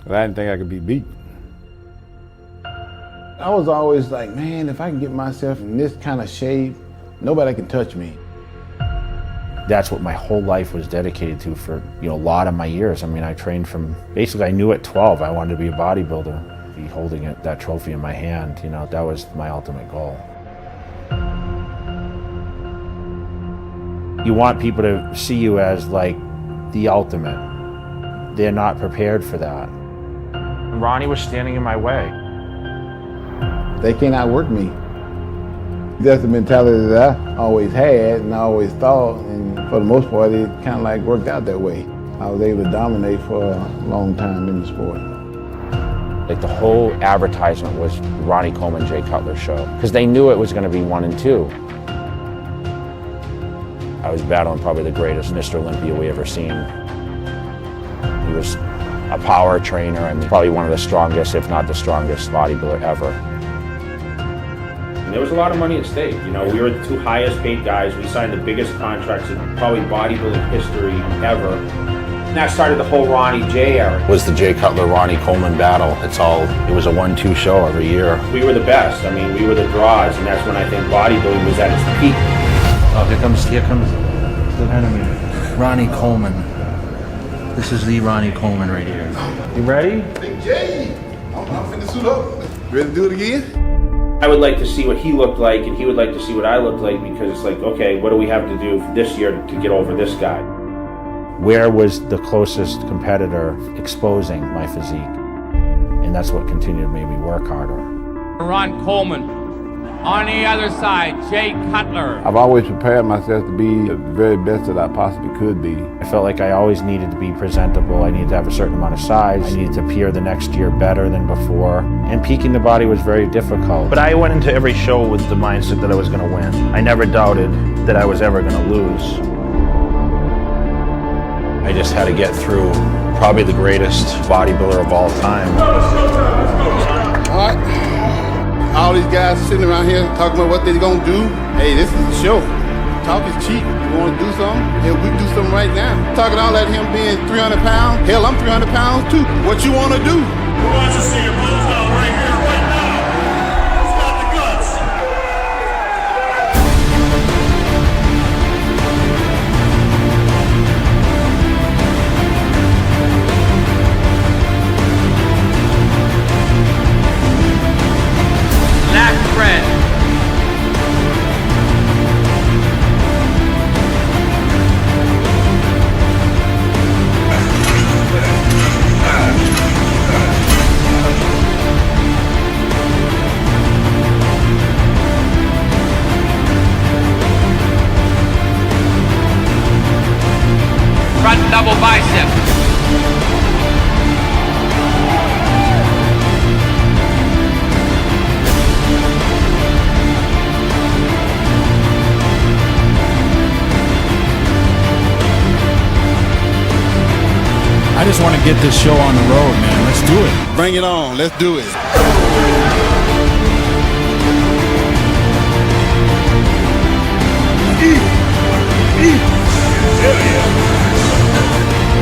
But I didn't think I could be beat. I was always like, man, if I can get myself in this kind of shape, nobody can touch me. That's what my whole life was dedicated to for, a lot of my years. I mean, I trained from, basically I knew at 12 I wanted to be a bodybuilder. Be holding that trophy in my hand, that was my ultimate goal. You want people to see you as like the ultimate. They're not prepared for that. Ronnie was standing in my way. They can't outwork me. That's the mentality that I always had and I always thought, and for the most part, it kind of like worked out that way. I was able to dominate for a long time in the sport. Like the whole advertisement was Ronnie Coleman, Jaycutler show, because they knew it was going to be 1 and 2. I was battling probably the greatest Mr. Olympia we ever seen. He was a power trainer and probably one of the strongest, if not the strongest, bodybuilder ever. There was a lot of money at stake. We were the 2 highest paid guys. We signed the biggest contracts in probably bodybuilding history ever. And that started the whole Ronnie J era. It was the Jaycutler Ronnie Coleman battle. It was a 1-2 show every year. We were the best. I mean, we were the draws, and that's when I think bodybuilding was at its peak. Oh, here comes the enemy. Ronnie Coleman. This is the Ronnie Coleman right here. You ready? Big J, I'm finna suit up. Ready to do it again? I would like to see what he looked like, and he would like to see what I looked like, because it's like, okay, what do we have to do this year to get over this guy? Where was the closest competitor exposing my physique? And that's what continued to make me work harder. Ron Coleman. On the other side, Jaycutler. I've always prepared myself to be the very best that I possibly could be. I felt like I always needed to be presentable. I needed to have a certain amount of size. I needed to appear the next year better than before. And peaking the body was very difficult. But I went into every show with the mindset that I was going to win. I never doubted that I was ever going to lose. I just had to get through probably the greatest bodybuilder of all time. All right. All these guys sitting around here talking about what they're gonna do. Hey, this is a show. Talk is cheap. You wanna do something? Hell, we can do something right now. Talking all that him being 300 pounds. Hell, I'm 300 pounds too. What you wanna do? Who wants to see a bulldog right here, right now? Who's got the guts? Last friend. Front double bicep. I just want to get this show on the road, man. Let's do it. Bring it on. Let's do it.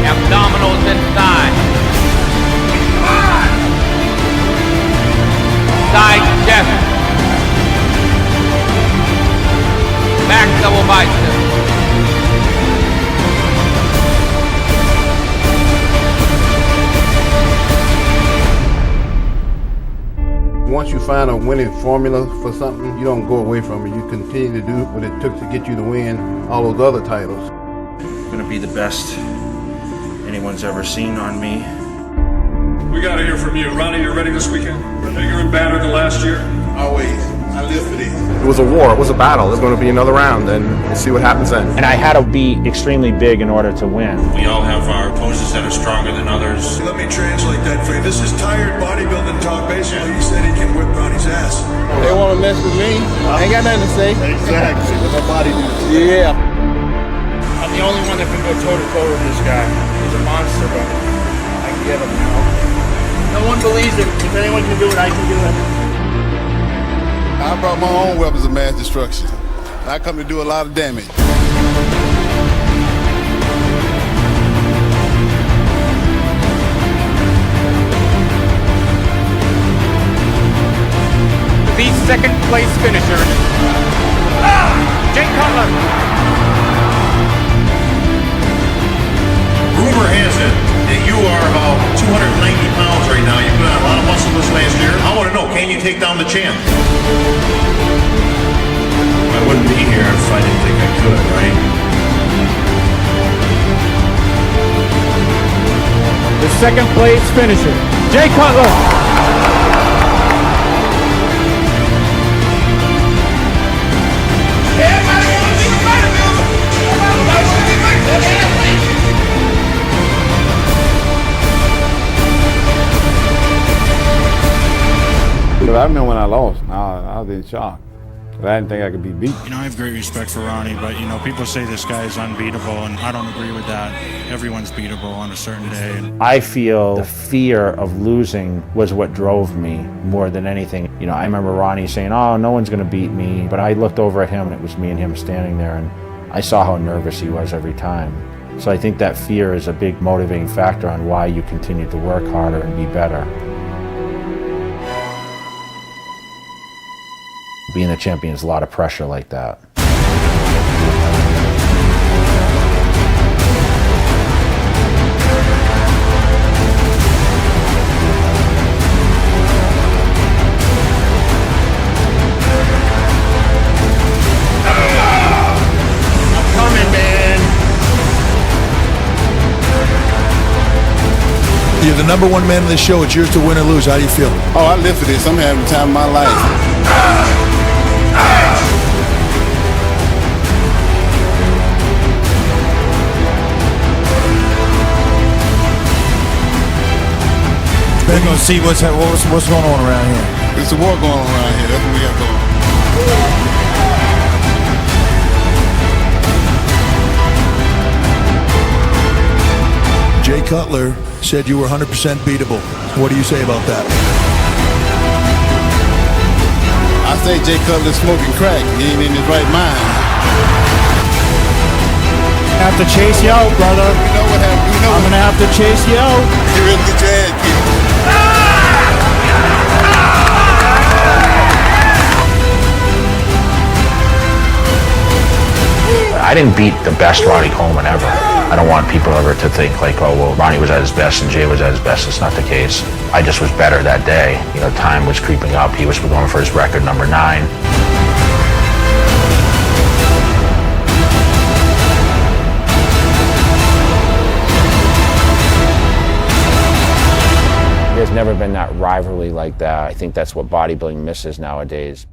Abdominals inside. Side chest. Back double bicep. Once you find a winning formula for something, you don't go away from it. You continue to do what it took to get you to win all those other titles. Gonna be the best anyone's ever seen on me. We got to hear from you. Ronnie, you ready this weekend? Bigger and badder than last year? Always. I live for this. It was a war, it was a battle. There's going to be another round, and we'll see what happens then. And I had to be extremely big in order to win. We all have our poses that are stronger than others. Let me translate that for you. This is tired bodybuilding talk. Basically, he said he can whip Ronnie's ass. They want to mess with me. I ain't got nothing to say. Exactly. What my body do. Yeah. I'm the only one that can go toe-to-toe with this guy. He's a monster, but I can get him now. No one believes it. If anyone can do it, I can do it. I brought my own weapons of mass destruction. I come to do a lot of damage. second place finisher, Jaycutler. Rumor has it that you are about 290 pounds right now. You put on a lot of muscle this last year. I want to know, can you take down the champ? I wouldn't be here if I didn't think I could, right? The second place finisher, Jaycutler. I remember when I lost, I was in shock. I didn't think I could be beat. You know, I have great respect for Ronnie, but, you know, people say this guy is unbeatable, and I don't agree with that. Everyone's beatable on a certain day. I feel the fear of losing was what drove me more than anything. You know, I remember Ronnie saying, oh, no one's going to beat me. But I looked over at him, and it was me and him standing there, and I saw how nervous he was every time. So I think that fear is a big motivating factor on why you continue to work harder and be better. Being a champion is a lot of pressure like that. I'm coming, man. You're the number one man in the show. It's yours to win or lose. How do you feel? Oh, I live for this. I'm having the time of my life. We're going to see what's going on around here. There's a war going on around here. That's what we got going on. Jaycutler said you were 100% beatable. What do you say about that? I say Jaycutler's smoking crack. He ain't in his right mind. I have to chase you out, brother. You know what happened? You know I'm going to have to chase you out. You really get your ass kicked. I didn't beat the best Ronnie Colleman ever. I don't want people ever to think like, oh, well, Ronnie was at his best and Jay was at his best. It's not the case. I just was better that day. You know, time was creeping up. He was going for his record number 9. There's never been that rivalry like that. I think that's what bodybuilding misses nowadays.